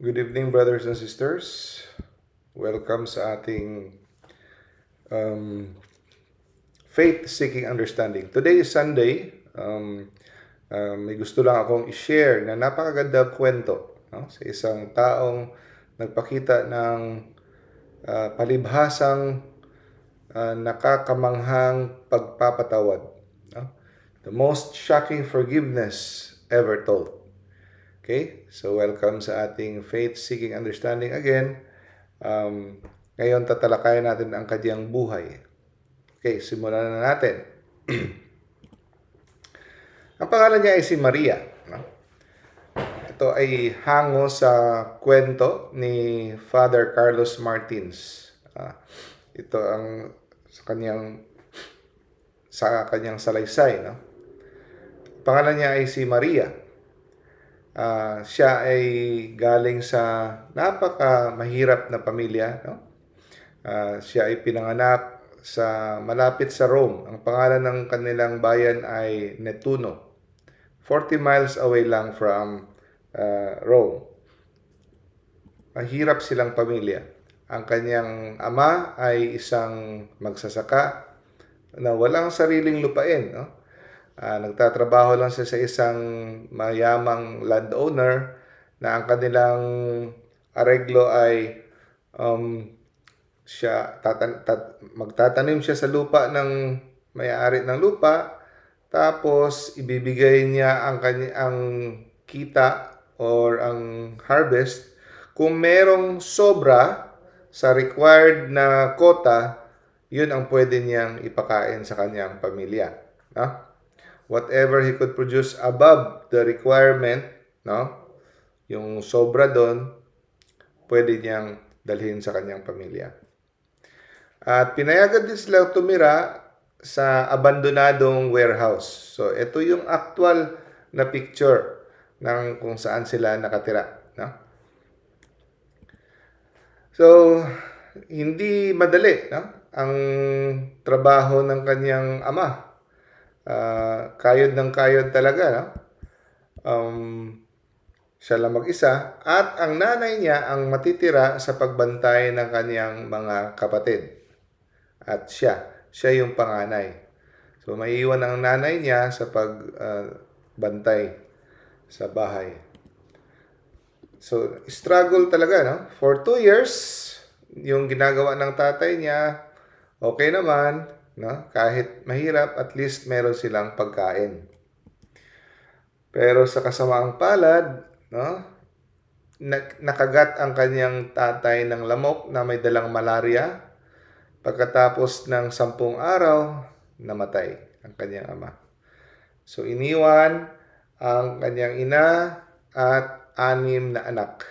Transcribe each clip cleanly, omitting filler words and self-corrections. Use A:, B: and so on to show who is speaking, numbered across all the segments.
A: Good evening, brothers and sisters. Welcome sa ating um, Faith Seeking Understanding. Today is Sunday. May gusto lang akong i-share na napakagandang kwento, no? Sa isang taong nagpakita ng palibhasang nakakamanghang pagpapatawad. No? The most shocking forgiveness ever told. Okay? So welcome sa ating Faith Seeking Understanding again. Ngayon tatalakayan natin ang kanyang buhay. Okay, simulan na natin. Ang pangalan niya ay si Maria. No? Ito ay hango sa kwento ni Father Carlos Martins. Ito ang sa kanyang salaysay. No? Pangalan niya ay si Maria. Siya ay galing sa napaka mahirap na pamilya. No? Siya ay pinanganak sa malapit sa Rome. Ang pangalan ng kanilang bayan ay Nettuno. 40 miles away lang from Rome. Mahirap silang pamilya. Ang kanyang ama ay isang magsasaka na walang sariling lupain. No? Nagtatrabaho lang siya sa isang mayamang landowner na ang kanilang areglo ay magtatanim siya sa lupa ng may-ari ng lupa, tapos ibibigay niya ang kita or ang harvest. Kung merong sobra sa required na quota, yun ang pwede niyang ipakain sa kanyang pamilya. No? Whatever he could produce above the requirement, no? Yung sobra doon, pwede niyang dalhin sa kanyang pamilya. At pinayagan din sila tumira sa abandonadong warehouse. So, ito yung actual na picture ng kung saan sila nakatira. No? So, hindi madali, no? Ang trabaho ng kanyang ama. Kayod ng kayod talaga. No? Siya lang mag-isa. At ang nanay niya ang matitira sa pagbantay ng kanyang mga kapatid. At siya yung panganay. So, maiiwan ang nanay niya sa pagbantay sa bahay. So, struggle talaga, no? For 2 years, yung ginagawa ng tatay niya, okay naman, no? Kahit mahirap, at least meron silang pagkain. Pero sa kasamaang palad, no? Nakagat ang kanyang tatay ng lamok na may dalang malaria. Pagkatapos ng 10 araw, namatay ang kanyang ama. So, iniwan ang kanyang ina at 6 na anak.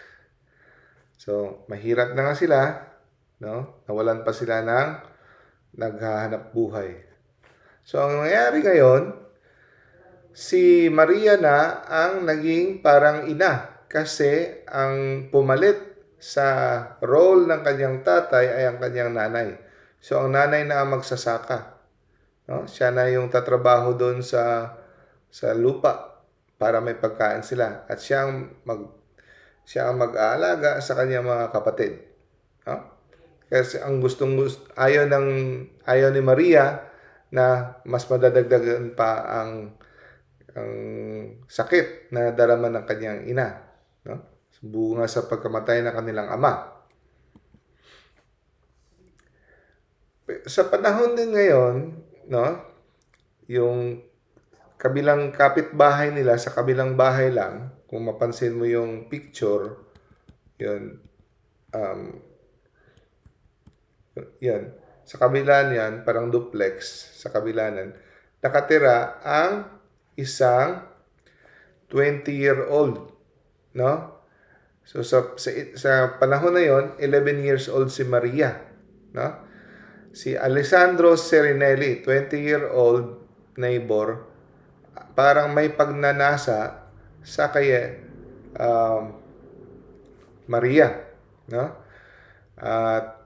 A: So, mahirap na nga sila, no? Nawalan pa sila ng naghahanap buhay. So, ang nangyayari ngayon, si Maria na ang naging parang ina kasi ang pumalit sa role ng kanyang tatay ay ang kanyang nanay. So, ang nanay na ang magsasaka. No? Siya na yung tatrabaho doon sa lupa para may pagkain sila. At siya ang mag-aalaga sa kanyang mga kapatid. No? Kasi ang ayaw ni Maria na mas madadagdagan pa ang sakit na darama ng kanyang ina. No? Bunga sa pagkamatay ng kanilang ama. Sa panahon din ngayon, no, yung kabilang kapitbahay nila sa kabilang bahay lang, kung mapansin mo yung picture, yun, yan, sa kabila niyan, parang duplex, sa kabila niyan, nakatira ang isang 20-year-old, no? So, sa panahon na yon, 11 years old si Maria, no? Si Alessandro Serinelli, 20-year-old neighbor, parang may pagnanasa sa kay Maria. No? At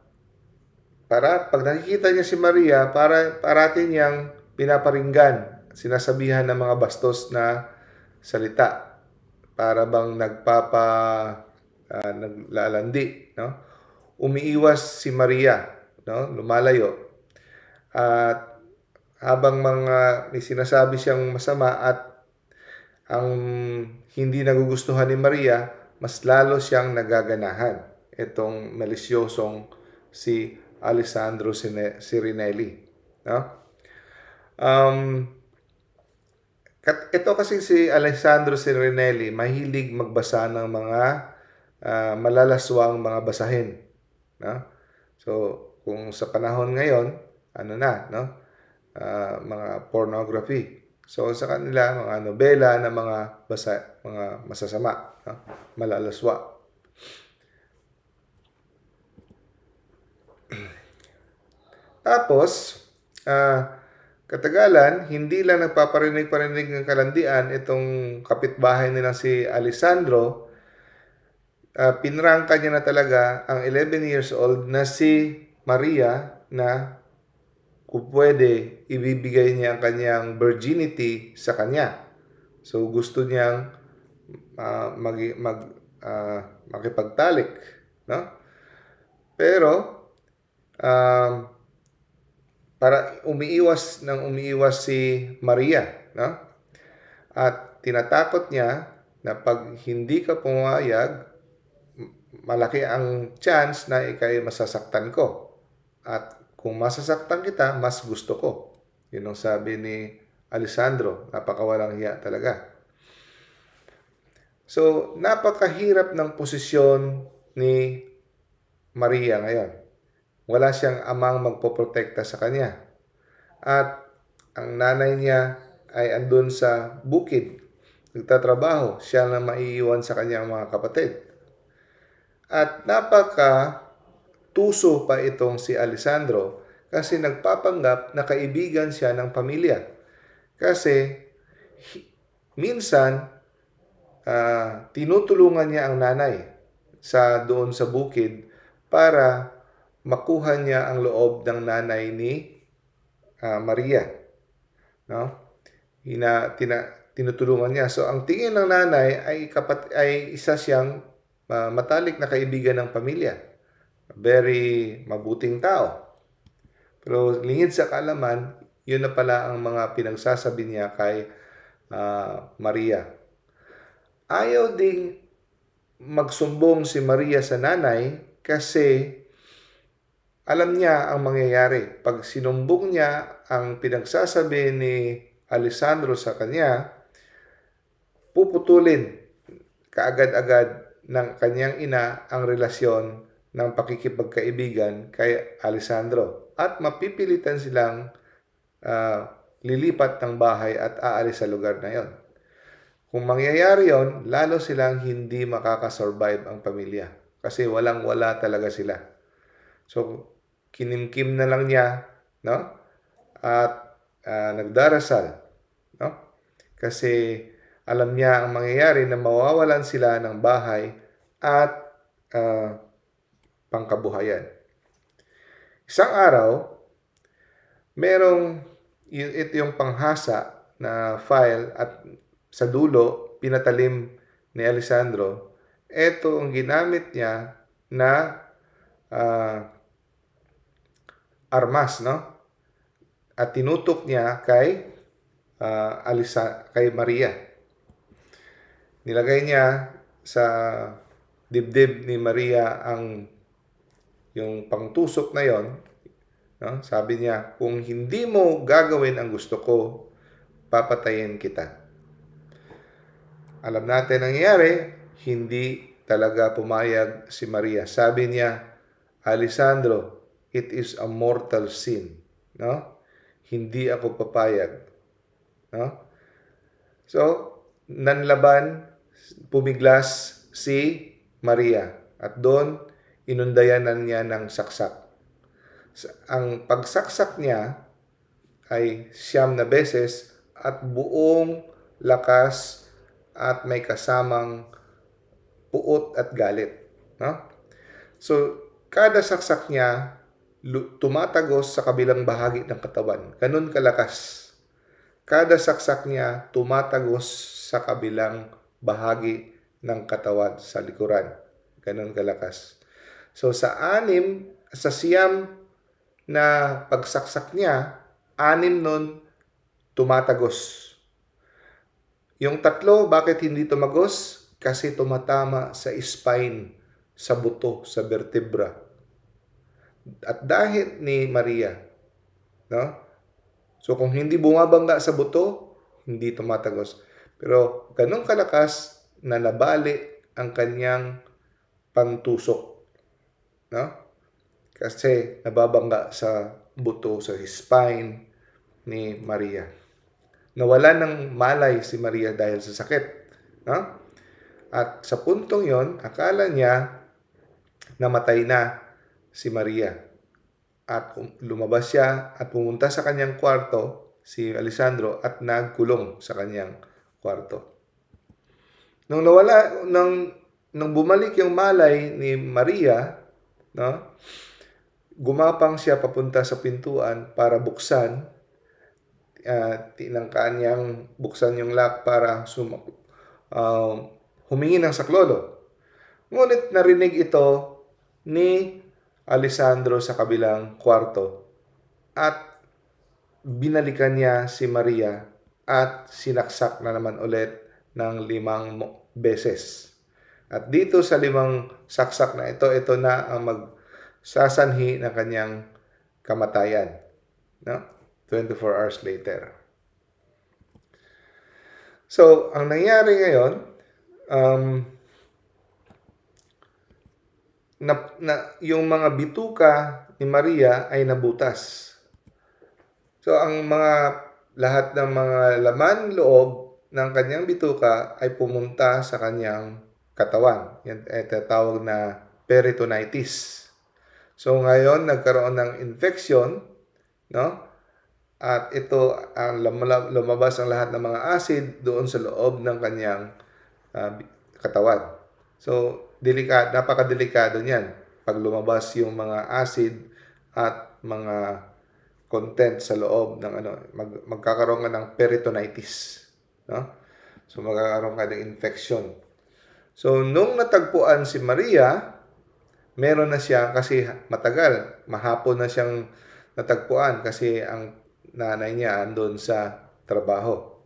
A: pag nakikita niya si Maria, parating niyang pinaparinggan, sinasabihan ng mga bastos na salita. Para bang naglalandi, no? Umiiwas si Maria, no? Lumalayo. At habang may sinasabi siyang masama at ang hindi nagugustuhan ni Maria, mas lalo siyang nagaganahan. Itong malisyosong si Alessandro Sirinelli, no? Ito kasi si Alessandro Sirinelli, mahilig magbasa ng mga malalaswang mga basahin, no? So, kung sa panahon ngayon, no? Mga pornography. So, sa kanila, mga nobela na mga masasama, no? Malalaswa. Tapos, katagalan, hindi lang nagpaparinig-parinig ng kalandian itong kapitbahay nila si Alessandro. Pinrangka niya na talaga ang 11 years old na si Maria na kung pwede, ibibigay niya ang kanyang virginity sa kanya. So, gusto niyang makipagtalik, no? Pero, para umiiwas si Maria, no? At tinatakot niya na pag hindi ka pumayag, malaki ang chance na ikay masasaktan ko. At kung masasaktan kita, mas gusto ko. Yun ang sabi ni Alessandro. Napakawalang hiya talaga. So, napakahirap ng posisyon ni Maria ngayon. Wala siyang amang magpoprotekta sa kanya. At ang nanay niya ay andun sa bukid. Nagtatrabaho. Siya na maiiwan sa kanyang mga kapatid. At tuso pa itong si Alessandro kasi nagpapanggap na kaibigan siya ng pamilya. Kasi minsan, tinutulungan niya ang nanay doon sa bukid para makuha niya ang loob ng nanay ni Maria. No? Tinutulungan niya. So, ang tingin ng nanay ay isa siyang matalik na kaibigan ng pamilya. Very mabuting tao. Pero lingid sa kaalaman, yun na pala ang mga pinagsasabi niya kay Maria. Ayaw ding magsumbong si Maria sa nanay kasi alam niya ang mangyayari. Pag sinumbong niya ang pinagsasabi ni Alessandro sa kanya, puputulin kaagad-agad ng kanyang ina ang relasyon ng pakikipagkaibigan kay Alessandro. At mapipilitan silang lilipat ng bahay at aalis sa lugar na yon. Kung mangyayari yon, lalo silang hindi makakasurvive ang pamilya. Kasi walang-wala talaga sila. So, kinimkim na lang niya, no? At nagdarasal, no? Kasi alam niya ang mangyayari na mawawalan sila ng bahay at pangkabuhayan. Isang araw, ito yung panghasa na file at sa dulo, pinatalim ni Alessandro. Ito ang ginamit niya na armas, no? At tinutok niya kay Maria. Nilagay niya sa dibdib ni Maria yung pangtusok na yon, no? Sabi niya, kung hindi mo gagawin ang gusto ko, papatayin kita. Alam natin ang nangyayari, hindi talaga pumayag si Maria. Sabi niya, Alessandro, it is a mortal sin, no? Hindi ako papayag, no? So, nanlaban, pumiglas si Maria at doon inundayanan niya ng saksak. Ang pagsaksak niya ay 9 beses at buong lakas at may kasamang puot at galit, no? So, kada saksak niya tumatagos sa kabilang bahagi ng katawan. Ganun kalakas. Kada saksak niya tumatagos sa kabilang bahagi ng katawan sa likuran. Ganon kalakas. So sa siyam na pagsaksak niya, 6 nun tumatagos. Yung 3, bakit hindi tumagos? Kasi tumatama sa spine, sa buto, sa vertebra. At dahil ni Maria, no? So kung hindi bumabangga sa buto, hindi tumatagos. Pero ganun kalakas na nabali ang kanyang pantusok, no? Kasi nababangga sa buto, sa spine ni Maria. Nawala ng malay si Maria dahil sa sakit, no? At sa puntong yon, akala niya namatay na si Maria. At lumabas siya at pumunta sa kanyang kwarto, si Alessandro, at nagkulong sa kanyang kwarto. Nung bumalik yung malay ni Maria, no? Gumapang siya papunta sa pintuan para buksan. Tinangkaan niyang buksan yung lock para humingi ng saklolo. Ngunit narinig ito ni Alessandro sa kabilang kwarto at binalikan niya si Maria at sinaksak na naman ulit ng 5 beses. At dito sa 5 saksak na ito na ang magsasanhi ng kanyang kamatayan, no? 24 hours later. So, ang nangyari ngayon, yung mga bituka ni Maria ay nabutas. So, lahat ng mga laman loob ng kanyang bituka ay pumunta sa kanyang katawan. Yan ay tatawag na peritonitis. So, ngayon, nagkaroon ng infection, no? At ito ang lumabas ang lahat ng mga acid doon sa loob ng kanyang katawan. So, napakadelikado niyan pag lumabas yung mga acid at mga content sa loob ng magkakaroon ka ng peritonitis, no? So, magkakaroon ka ng infection. So, nung natagpuan si Maria, meron na siya kasi matagal, mahapon na siyang natagpuan kasi ang nanay niya andun sa trabaho.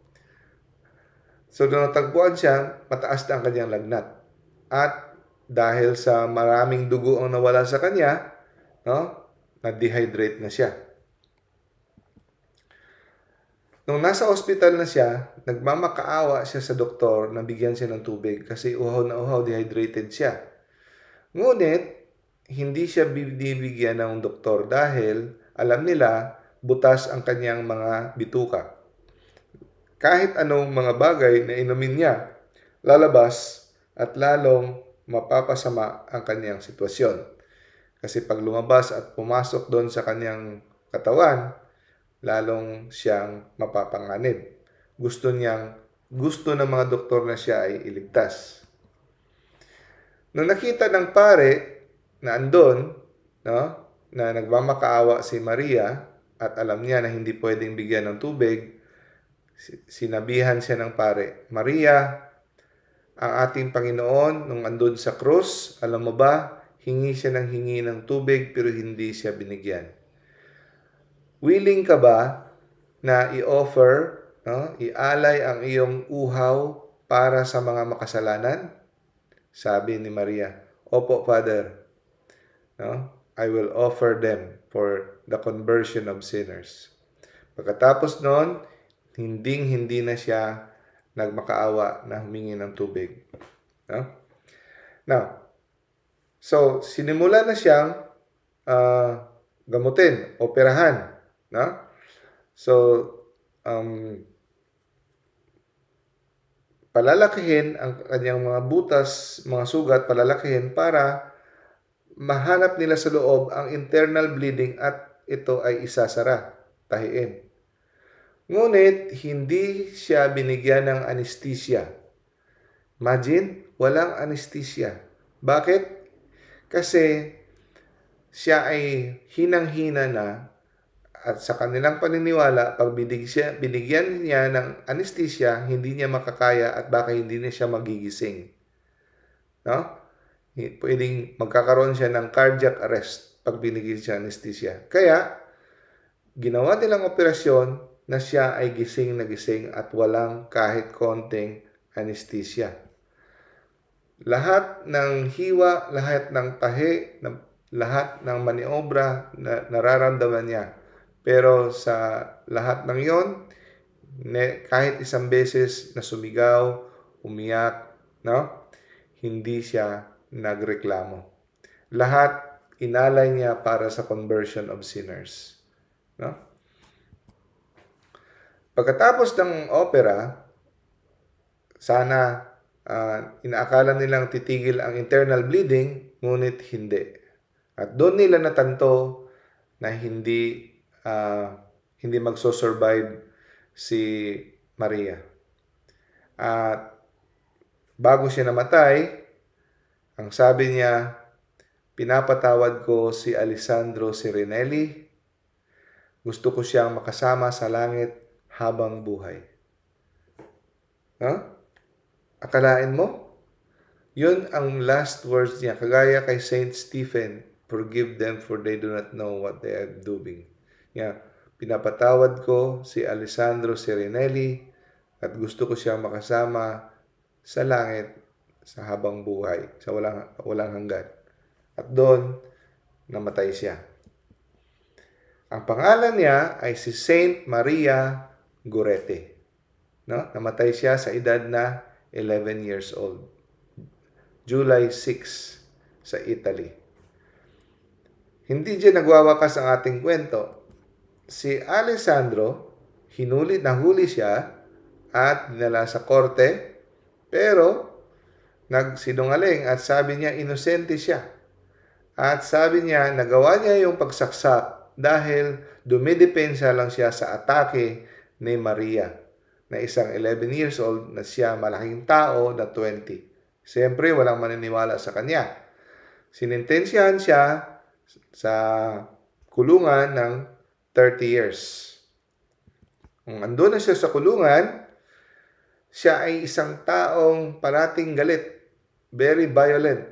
A: So, nung natagpuan siya, mataas na ang kanyang lagnat. At dahil sa maraming dugo ang nawala sa kanya, no, na-dehydrate na siya. Nung nasa ospital na siya, nagmamakaawa siya sa doktor na bigyan siya ng tubig kasi uhaw na uhaw, dehydrated siya. Ngunit, hindi siya bibigyan ng doktor dahil alam nila butas ang kanyang mga bituka. Kahit anong mga bagay na inumin niya, lalabas at lalong mapapasama ang kanyang sitwasyon. Kasi pag lumabas at pumasok doon sa kanyang katawan, lalong siyang mapapanganib. Gusto ng mga doktor na siya ay iligtas. Nung nakita ng pare na andon, no, na nagmamakaawa si Maria at alam niya na hindi pwedeng bigyan ng tubig, sinabihan siya ng pare, Maria, ang ating Panginoon nung andun sa krus, alam mo ba, hingi siya ng tubig pero hindi siya binigyan. Willing ka ba na i-offer, no, ialay ang iyong uhaw para sa mga makasalanan? Sabi ni Maria, Opo, Father. No? I will offer them for the conversion of sinners. Pagkatapos noon, hindi na siya nagmakaawa na humingi ng tubig. No? Now, so sinimula na siyang gamutin, operahan. No? So, palalakihin ang kanyang mga butas, mga sugat, palalakihin para mahanap nila sa loob ang internal bleeding at ito ay isasara, tahiin. Ngunit, hindi siya binigyan ng anesthesia. Imagine, walang anesthesia. Bakit? Kasi siya ay hinang-hina na at sa kanilang paniniwala, pag binigyan niya ng anesthesia, hindi niya makakaya at baka hindi na siya magigising. No? Pwedeng magkakaroon siya ng cardiac arrest pag binigyan siya anesthesia. Kaya, ginawa nilang operasyon na siya ay gising na gising at walang kahit konting anesthesia. Lahat ng hiwa, lahat ng tahi, lahat ng maniobra na nararamdaman niya. Pero sa lahat ng yon, kahit isang beses na sumigaw, umiyak, no? Hindi siya nagreklamo. Lahat inalay niya para sa conversion of sinners. No? Pagkatapos ng opera, sana inaakala nilang titigil ang internal bleeding, ngunit hindi. At doon nila natanto na hindi magso-survive si Maria. At bago siya namatay, ang sabi niya, pinapatawad ko si Alessandro Serenelli. Gusto ko siyang makasama sa langit habang buhay. Huh? Akalain mo? Yun ang last words niya. Kagaya kay Saint Stephen, forgive them for they do not know what they are doing. Yeah. Pinapatawad ko si Alessandro Serenelli at gusto ko siyang makasama sa langit sa habang buhay, sa walang hanggan. At doon, namatay siya. Ang pangalan niya ay si Saint Maria Goretti. No? Namatay siya sa edad na 11 years old. July 6 sa Italy. Hindi dyan nagwawakas ang ating kwento. Si Alessandro, nahuli siya at dinala sa korte, pero nagsinungaling at sabi niya inosente siya. At sabi niya nagawa niya yung pagsaksak dahil dumidepensa lang siya sa atake ni Maria, na isang 11 years old na siya malaking tao na 20. Siyempre, walang maniniwala sa kanya. Sinintensyahan siya sa kulungan ng 30 years. Kung andun na siya sa kulungan, siya ay isang taong parating galit, very violent.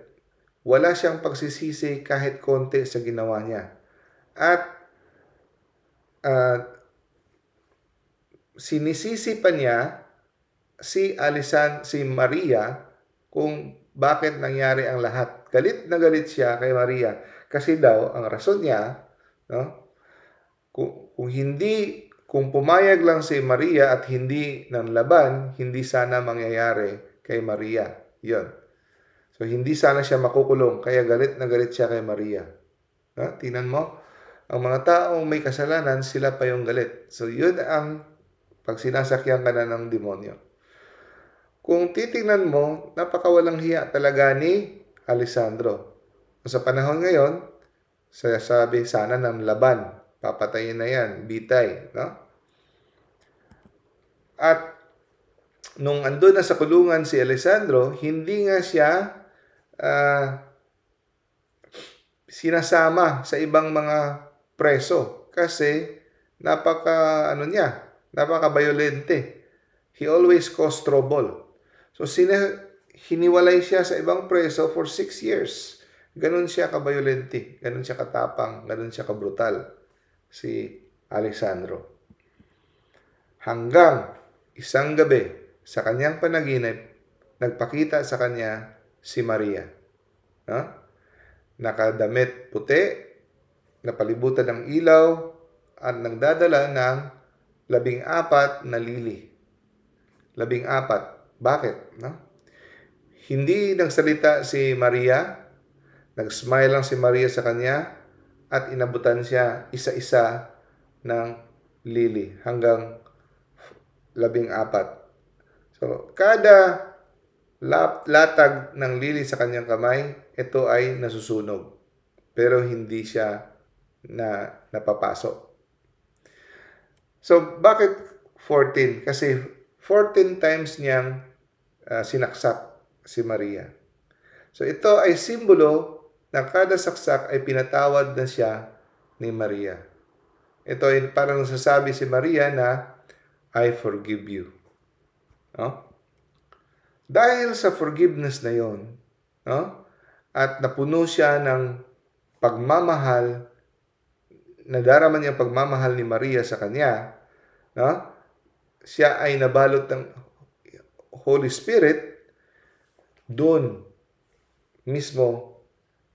A: Wala siyang pagsisisi kahit konti sa ginawa niya. At sinisisi pa niya si Maria kung bakit nangyari ang lahat. Galit na galit siya kay Maria kasi daw ang rason niya, no? Kung pumayag lang si Maria at hindi ng laban, hindi sana mangyayari kay Maria. 'Yon. So hindi sana siya makukulong, kaya galit na galit siya kay Maria. Tingnan mo, ang mga taong may kasalanan, sila pa yung galit. So 'yun ang pag sinasakyan ka na ng demonyo. Kung titingnan mo, napakawalang hiya talaga ni Alessandro. Sa panahon ngayon, sabi sana ng laban, papatayin na yan, bitay, no? At nung andun na sa kulungan si Alessandro, hindi nga siya sinasama sa ibang mga preso kasi napaka-violente. He always caused trouble. So, hiniwalay siya sa ibang preso for 6 years. Ganun siya ka-violente, ganun siya katapang, ganun siya kabrutal, si Alessandro. Hanggang isang gabi, sa kanyang panaginip, nagpakita sa kanya si Maria. Nakadamit puti, napalibutan ng ilaw, at nagdadala ng 14 na lili. 14. Bakit? No? Hindi nagsalita si Maria, nag-smile lang si Maria sa kanya at inabutan siya isa-isa ng lili hanggang 14. So, kada latag ng lili sa kanyang kamay, ito ay nasusunog. Pero hindi siya napapasok. So, bakit 14? Kasi 14 times niyang sinaksak si Maria. So, ito ay simbolo na kada saksak ay pinatawad na siya ni Maria. Ito ay parang nasasabi si Maria na, I forgive you. No? Dahil sa forgiveness na yon, no? at napuno siya ng pagmamahal, nadarama niya ang pagmamahal ni Maria sa kanya, no? Siya ay nabalot ng Holy Spirit, doon mismo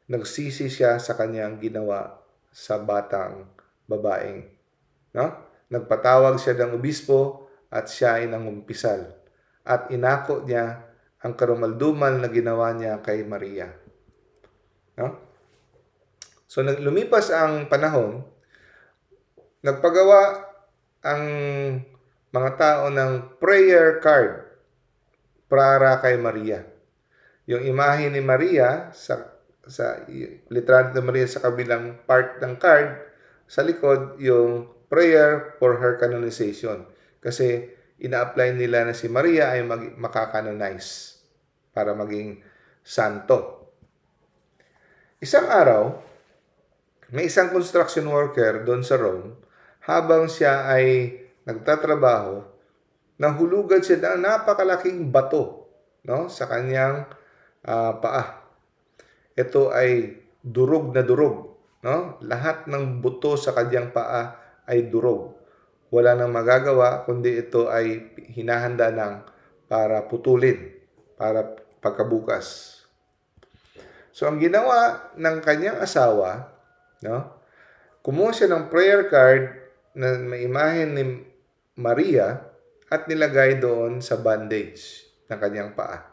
A: nagsisi siya sa kanyang ginawa sa batang babaeng. No? Nagpatawag siya ng obispo at siya ay nangumpisal. At inako niya ang karumaldumal na ginawa niya kay Maria. No? So, lumipas ang panahon, nagpagawa ang mga tao ng prayer card para kay Maria. Yung imahe ni Maria sa literal na Maria sa kabilang part ng card, sa likod yung prayer for her canonization. Kasi ina-apply nila na si Maria ay makakanonize para maging santo. Isang araw, may isang construction worker doon sa Rome, habang siya ay nagtatrabaho, nahulugan siya ng napakalaking bato, no, sa kanyang paa. Ito ay durog na durog, no? Lahat ng buto sa kanyang paa ay durog. Wala nang magagawa kundi ito ay hinahanda ng para putulin, para pagkabukas. So ang ginawa ng kanyang asawa, no? Kumuha siya ng prayer card na may imahe ni Maria at nilagay doon sa bandage ng kanyang paa.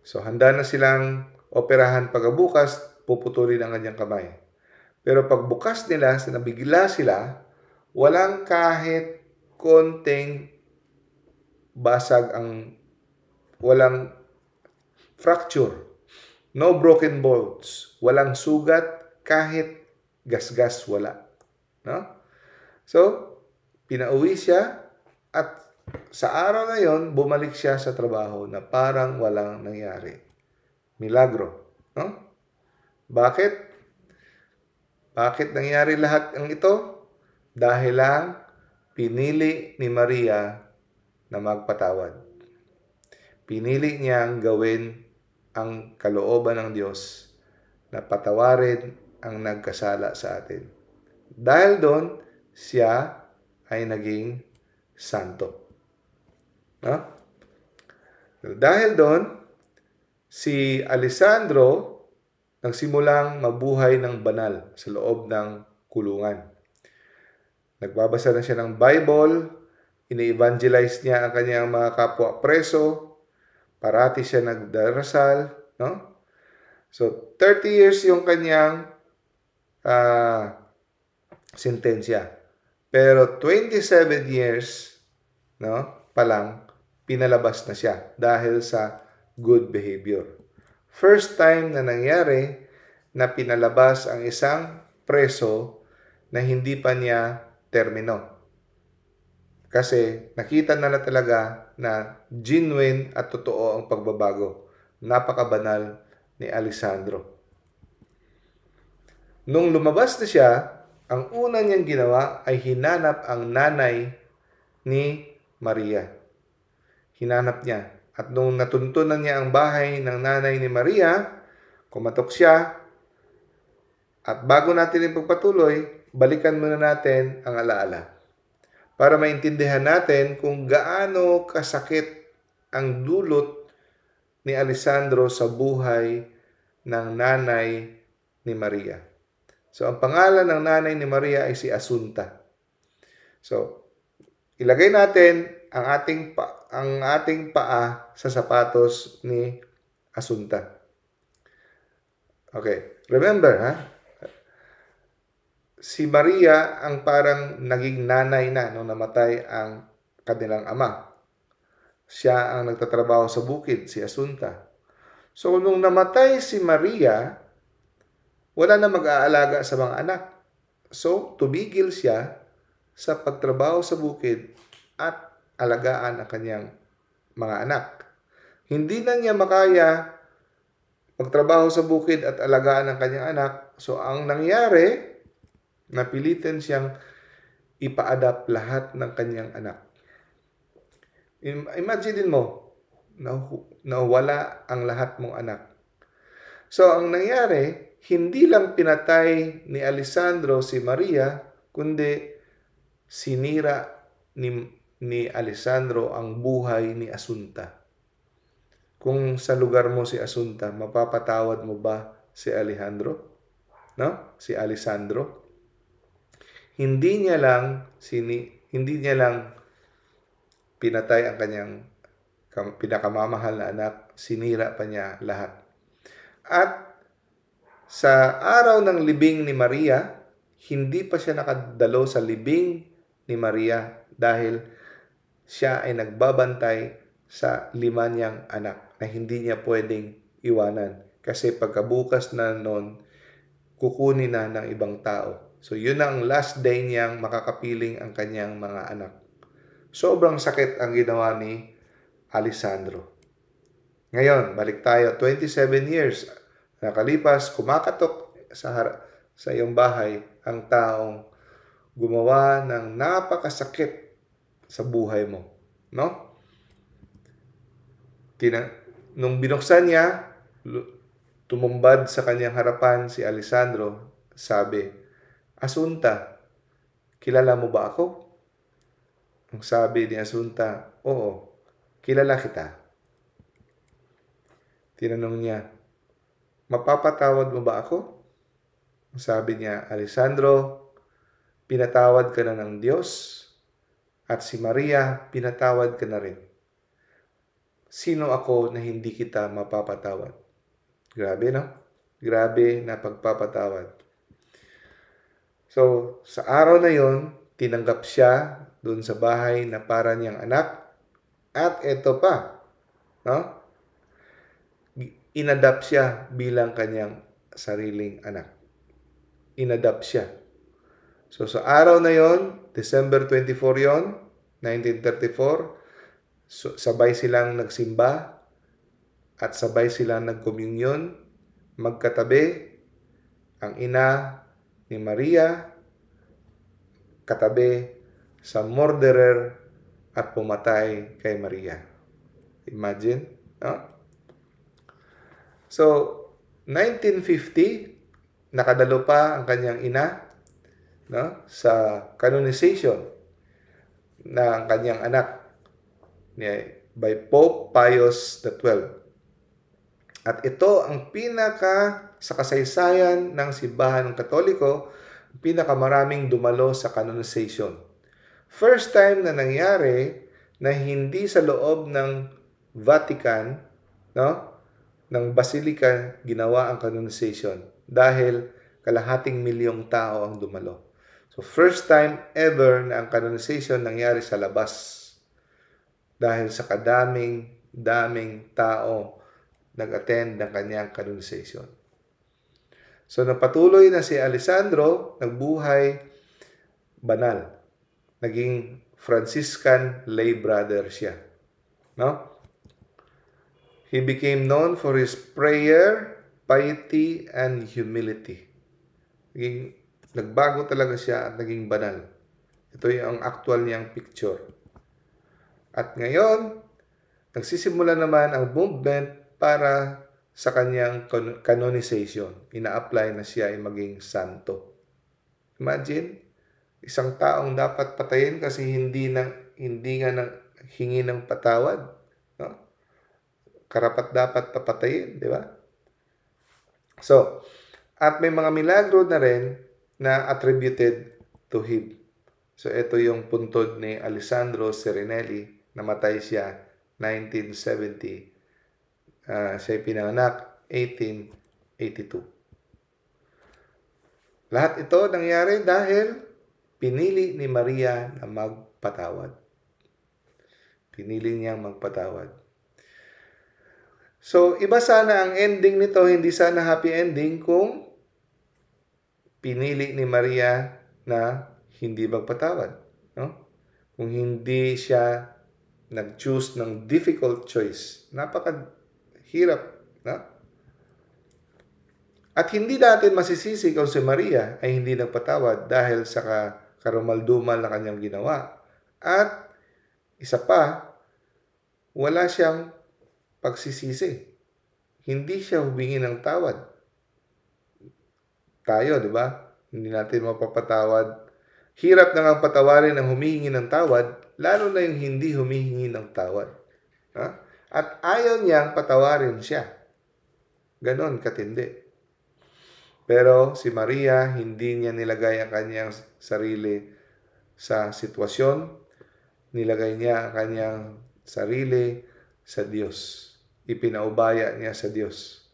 A: So handa na silang operahan pagkabukas, puputulin ang kanyang kamay. Pero pagbukas nila, nabigla sila, walang kahit konting basag walang fracture, no broken bones, walang sugat, kahit gasgas wala. No? So, pinauwi siya at sa araw na yon, bumalik siya sa trabaho na parang walang nangyari. Milagro. No? Bakit? Bakit nangyari lahat ng ito? Dahil lang pinili ni Maria na magpatawad. Pinili niyang gawin ang kalooban ng Diyos na patawarin ang nagkasala sa atin. Dahil doon, siya ay naging santo. No? Dahil doon, si Alessandro nagsimulang mabuhay ng banal sa loob ng kulungan. Nagbabasa na siya ng Bible, ini-evangelize niya ang kanyang mga kapwa preso, parati siya nagdarasal, no? So, 30 years yung kanyang sentensya. Pero 27 years, no, pa lang, pinalabas na siya dahil sa good behavior. First time na nangyari na pinalabas ang isang preso na hindi pa niya termino. Kasi nakita na talaga na genuine at totoo ang pagbabago. Napakabanal ni Alessandro. Nung lumabas na siya, ang una niyang ginawa ay hinanap ang nanay ni Maria. Hinanap niya. At nung natuntunan niya ang bahay ng nanay ni Maria, kumatok siya. At bago natin ipagpatuloy, balikan muna natin ang alaala. Para maintindihan natin kung gaano kasakit ang dulot ni Alessandro sa buhay ng nanay ni Maria. So, ang pangalan ng nanay ni Maria ay si Asunta. So, ilagay natin ang ating paa sa sapatos ni Asunta. Okay, remember, ha? Si Maria ang parang naging nanay na nung namatay ang kanilang ama. Siya ang nagtatrabaho sa bukid, si Asunta. So, nung namatay si Maria, wala na mag-aalaga sa mga anak. So, tumigil siya sa pagtrabaho sa bukid at alagaan ang kanyang mga anak. Hindi na niya makaya magtrabaho sa bukid at alagaan ang kanyang anak. So, ang nangyari, napilitan siyang ipa-adapt lahat ng kanyang anak. Imagine mo, na wala ang lahat mong anak. So, ang nangyari, hindi lang pinatay ni Alessandro si Maria, kundi sinira ni Alessandro ang buhay ni Asunta. Kung sa lugar mo si Asunta, mapapatawad mo ba si Alejandro? No? Si Alessandro? Hindi niya lang pinatay ang kanyang pinakamamahal na anak, sinira pa niya lahat. At sa araw ng libing ni Maria, hindi pa siya nakadalo sa libing ni Maria dahil siya ay nagbabantay sa 5 niyang anak na hindi niya pwedeng iwanan. Kasi pagkabukas na noon, kukunin na ng ibang tao. So yun ang last day niyang makakapiling ang kanyang mga anak. Sobrang sakit ang ginawa ni Alessandro. Ngayon, balik tayo. 27 years nakalipas, kumakatok sa iyong bahay ang taong gumawa ng napakasakit sa buhay mo. No? Nung binuksan niya, tumumbad sa kanyang harapan si Alessandro, sabi, Asunta, kilala mo ba ako? Ang sabi ni Asunta, oo, kilala kita. Tinanong niya, mapapatawad mo ba ako? Ang sabi niya, Alessandro, pinatawad ka na ng Diyos at si Maria, pinatawad ka na rin. Sino ako na hindi kita mapapatawad? Grabe, no? Grabe na pagpapatawad. So, sa araw na yon, tinanggap siya doon sa bahay na para niyang anak. At ito pa, no? Inadapt siya bilang kanyang sariling anak. Inadapt siya. So, sa araw na yon, December 24 yon, 1934, sabay silang nagsimba at sabay silang nagkomunyon, magkatabi, ang ina ni Maria, katabi sa murderer at pumatay kay Maria. Imagine, no? So, 1950, nakadalo pa ang kanyang ina, no, sa canonization ng kanyang anak by Pope Pius XII. At ito ang sa kasaysayan ng simbahan ng Katoliko, pinakamaraming dumalo sa canonization. First time na nangyari na hindi sa loob ng Vatican, no, ng Basilica ginawa ang canonization dahil kalahating milyong tao ang dumalo. So first time ever na ang canonization nangyari sa labas dahil sa daming tao nag-attend ng kanyang canonization. So napatuloy na si Alessandro, nagbuhay banal. Naging Franciscan lay brother siya. No? He became known for his prayer, piety, and humility. Nagbago talaga siya at naging banal. Ito yung actual niyang picture. At ngayon, nagsisimula naman ang movement para sa kanyang canonization. Ina-apply na siya ay maging santo. Imagine, isang taong dapat patayin kasi hindi nga hingi ng patawad. No? Karapat-dapat papatayin, di ba? So, at may mga milagro na rin na attributed to him. So, ito yung puntod ni Alessandro Serenelli. Namatay siya 1970. Siya pinanganak 1882. Lahat ito nangyari dahil pinili ni Maria na magpatawad. Pinili niyang magpatawad. So, iba sana ang ending nito, hindi sana happy ending kung pinili ni Maria na hindi magpatawad. No? Kung hindi siya nag-choose ng difficult choice. Napakahirap. No? At hindi natin masisisi kung si Maria ay hindi nagpatawad dahil sa karumaldumal na kanyang ginawa. At isa pa, wala siyang pagsisisi. hindi siya humingi ng tawad. Tayo, di ba? Hindi natin mapapatawad. Hirap na nga patawarin ang humihingi ng tawad, lalo na yung hindi humihingi ng tawad. Ha? At ayaw niyang patawarin siya. Ganon katindi. Pero si Maria, hindi niya nilagay ang kanyang sarili sa sitwasyon. Nilagay niya ang kanyang sarili sa Diyos. Ipinaubaya niya sa Diyos.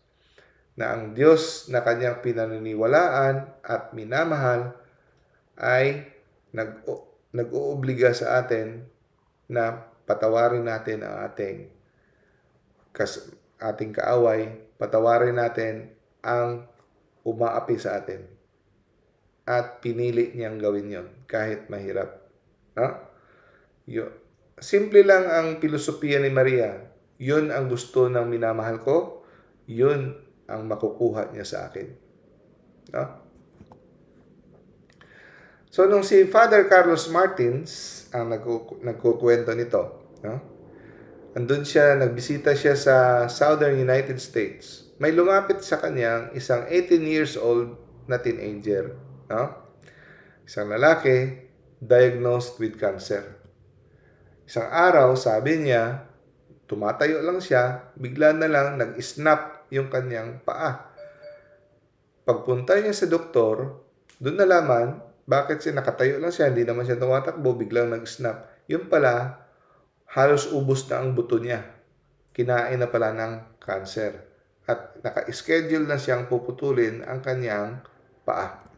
A: Na ang Diyos na kanyang pinaniniwalaan at minamahal ay nag-oobliga sa atin na patawarin natin ang ating kaaway, patawarin natin ang umaapi sa atin. At pinili niyang gawin yon kahit mahirap. No? Simple lang ang filosofiya ni Maria. Yun ang gusto ng minamahal ko. Yun ang makukuha niya sa akin. No? So, nung si Father Carlos Martins ang nagkukwento nito, no? Andun siya, nagbisita siya sa Southern United States. May lumapit sa kanyang isang 18 years old na teenager. No? Isang lalaki, diagnosed with cancer. Isang araw, sabi niya, tumatayo lang siya, bigla na lang nag-snap yung kanyang paa. Pagpunta niya sa doktor, doon nalaman, bakit siya nakatayo lang siya, hindi naman siya tumatakbo, biglang nag-snap. Yung pala, halos ubos na ang buto niya. Kinain na pala ng cancer. At naka-schedule na siyang puputulin ang kanyang paa.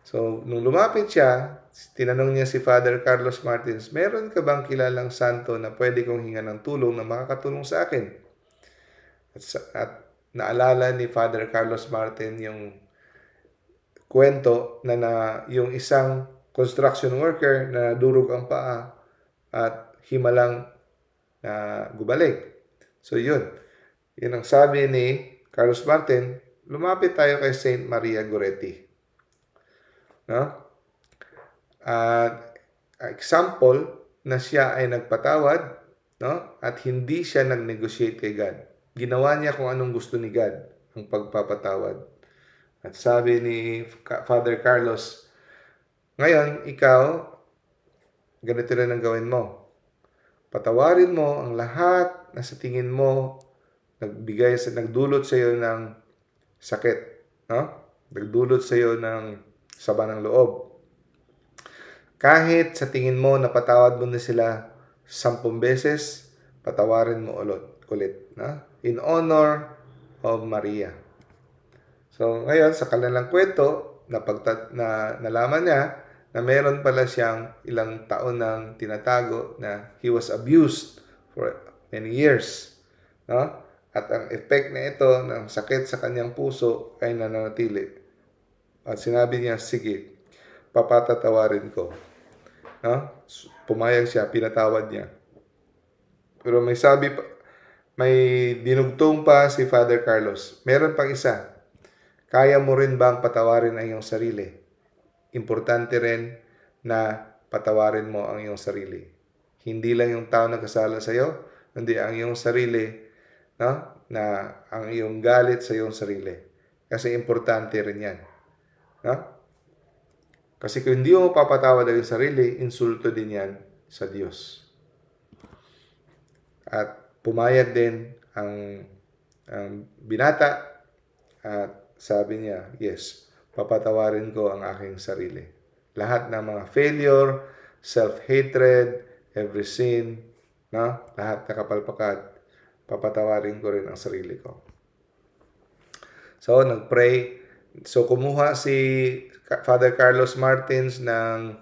A: So, nung lumapit siya, tinanong niya si Father Carlos Martins, meron ka bang kilalang santo na pwede kong hingan ng tulong na makakatulong sa akin? At naalala ni Father Carlos Martin yung kwento na yung isang construction worker na nadurog ang paa at himalang na gubalik. So, yun. Yun ang sabi ni Carlos Martin, lumapit tayo kay Saint Maria Goretti. No? Example na siya ay nagpatawad, no? At hindi siya nag-negotiate kay God. Ginawa niya kung anong gusto ni God, ang pagpapatawad. At sabi ni Father Carlos, ngayon, ikaw, ganito rin ang gawin mo. Patawarin mo ang lahat na sa tingin mo nagdulot sa iyo ng sakit, no? Nagdulot sa iyo ng sama ng loob. Kahit sa tingin mo napatawad mo na sila 10 beses, patawarin mo ulit, no? In honor of Maria. So, ngayon, sa kanilang kwento, nalaman niya na meron pala siyang ilang taon nang tinatago na he was abused for many years. No? At ang effect na ito ng sakit sa kanyang puso ay nananatili. At sinabi niya, sige, papatatawarin ko. No? Pumayag siya, pinatawad niya. Pero may dinugtong pa si Father Carlos. Meron pang isa. Kaya mo rin bang patawarin ang iyong sarili? Importante rin na patawarin mo ang iyong sarili. Hindi lang yung tao nagkasala sa iyo, kundi ang iyong sarili, no? Na ang iyong galit sa iyong sarili. Kasi importante rin yan. No? Kasi kung hindi mo papatawad ang iyong sarili, insulto din yan sa Diyos. At pumayag din ang binata at sabi niya, yes, papatawarin ko ang aking sarili. Lahat ng mga failure, self-hatred, every sin, no? Lahat na kapalpakan, papatawarin ko rin ang sarili ko. So, nag-pray. So, kumuha si Father Carlos Martins ng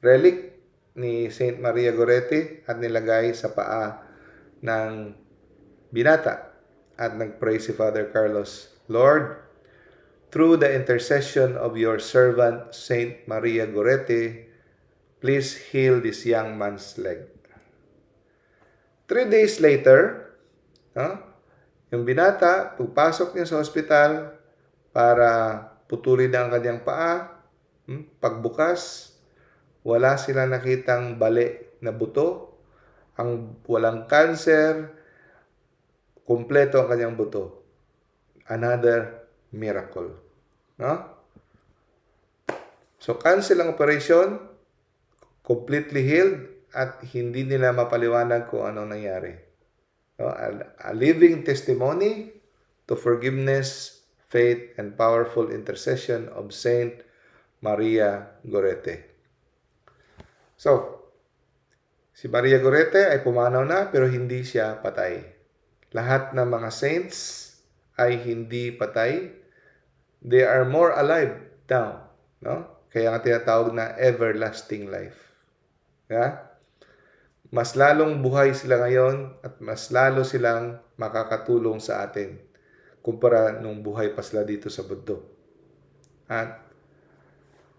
A: relic ni Saint Maria Goretti at nilagay sa paa ng binata. At nag-pray si Father Carlos, Lord, through the intercession of your servant, Saint Maria Goretti, please heal this young man's leg. 3 days later, yung binata, pagpasok niya sa ospital para putulin ang kanyang paa, pagbukas, wala sila nakitang bali na buto, ang walang cancer, Kumpleto ang kanyang buto. Another miracle. No? So, cancel ang operation, completely healed, at hindi nila mapaliwanag kung anong nangyari. No? A living testimony to forgiveness, faith, and powerful intercession of Saint Maria Gorete. So, si Maria Gorete ay pumanaw na pero hindi siya patay. Lahat ng mga saints ay hindi patay. They are more alive now. No? Kaya nga tinatawag na everlasting life. Yeah? Mas lalong buhay sila ngayon at mas lalo silang makakatulong sa atin kumpara nung buhay pa sila dito sa mundo. At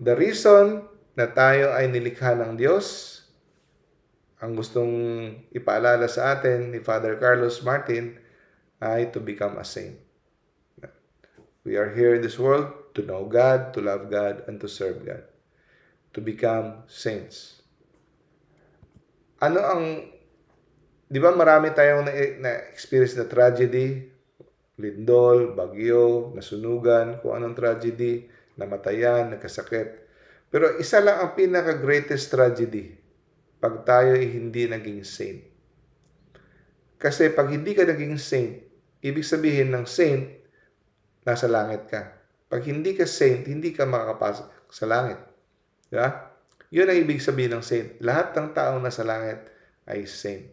A: the reason na tayo ay nilikha ng Diyos, ang gustong ipaalala sa atin ni Father Carlos Martin ay to become a saint. We are here in this world to know God, to love God, and to serve God. To become saints. Ano ang, di ba marami tayong na-experience na tragedy, lindol, bagyo, nasunugan, kung anong tragedy, namatayan, nagkasakit. Pero isa lang ang pinaka-greatest tragedy, pag tayo ay hindi naging saint. Kasi pag hindi ka naging saint, ibig sabihin ng saint, nasa langit ka. Pag hindi ka saint, hindi ka makakapasok sa langit. Diba? Yun ang ibig sabihin ng saint. Lahat ng taong nasa langit ay saint.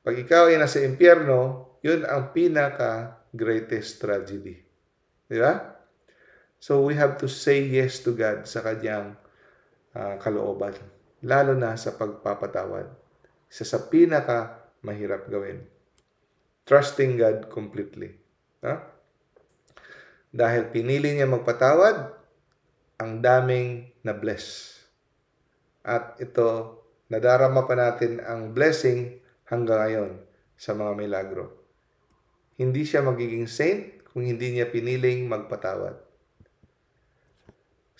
A: Pag ikaw ay nasa impyerno, yun ang pinaka-greatest tragedy. Diba? So we have to say yes to God sa kanyang kalooban. Lalo na sa pagpapatawad. Isa sa pinaka-mahirap gawin. Trusting God completely. Dahil pinili niya magpatawad, ang daming na-bless. At ito, nadarama pa natin ang blessing hanggang ngayon sa mga milagro. Hindi siya magiging saint kung hindi niya piniling magpatawad.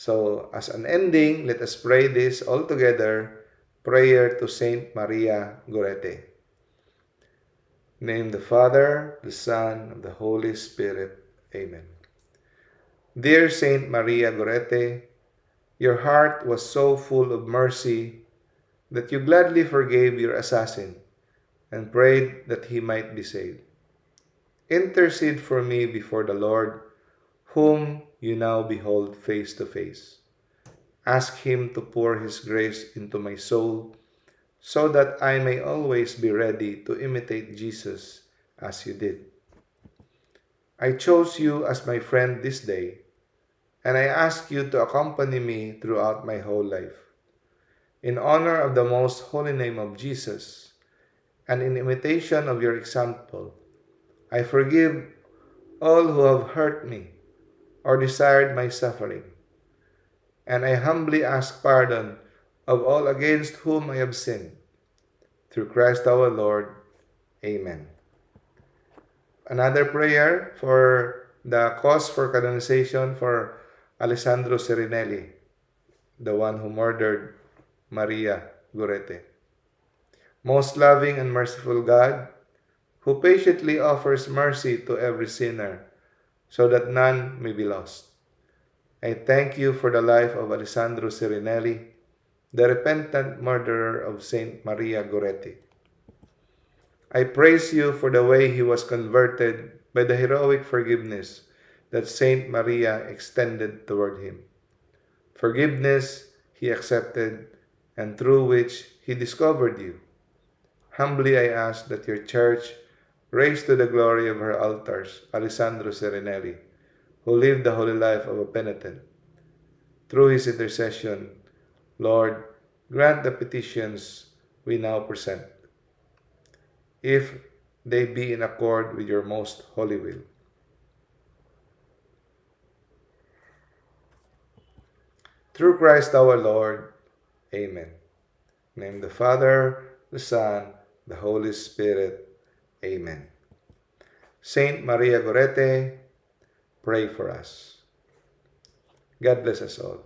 A: So, as an ending, let us pray this all together, prayer to Saint Maria Gorete. Name the Father, the Son, and the Holy Spirit. Amen. Dear Saint Maria Gorete, your heart was so full of mercy that you gladly forgave your assassin and prayed that he might be saved. Intercede for me before the Lord, whom you now behold face to face. Ask him to pour his grace into my soul, so that I may always be ready to imitate Jesus as you did. I chose you as my friend this day, and I ask you to accompany me throughout my whole life. In honor of the most holy name of Jesus, and in imitation of your example, I forgive all who have hurt me or desired my suffering, and I humbly ask pardon of all against whom I have sinned. Through Christ our Lord. Amen. Another prayer for the cause for canonization for Alessandro Serinelli, the one who murdered Maria Gorete. Most loving and merciful God, who patiently offers mercy to every sinner, so that none may be lost. I thank you for the life of Alessandro Serinelli, the repentant murderer of Saint Maria Gorete. I praise you for the way he was converted by the heroic forgiveness that Saint Maria extended toward him. Forgiveness he accepted, and through which he discovered you. Humbly I ask that your church raise to the glory of her altars Alessandro Serinelli, who lived the holy life of a penitent. Through his intercession, Lord, grant the petitions we now present, if they be in accord with your most holy will. Through Christ our Lord. Amen. Name the Father, the Son, the Holy Spirit. Amen. Saint Maria Gorete, pray for us. God bless us all.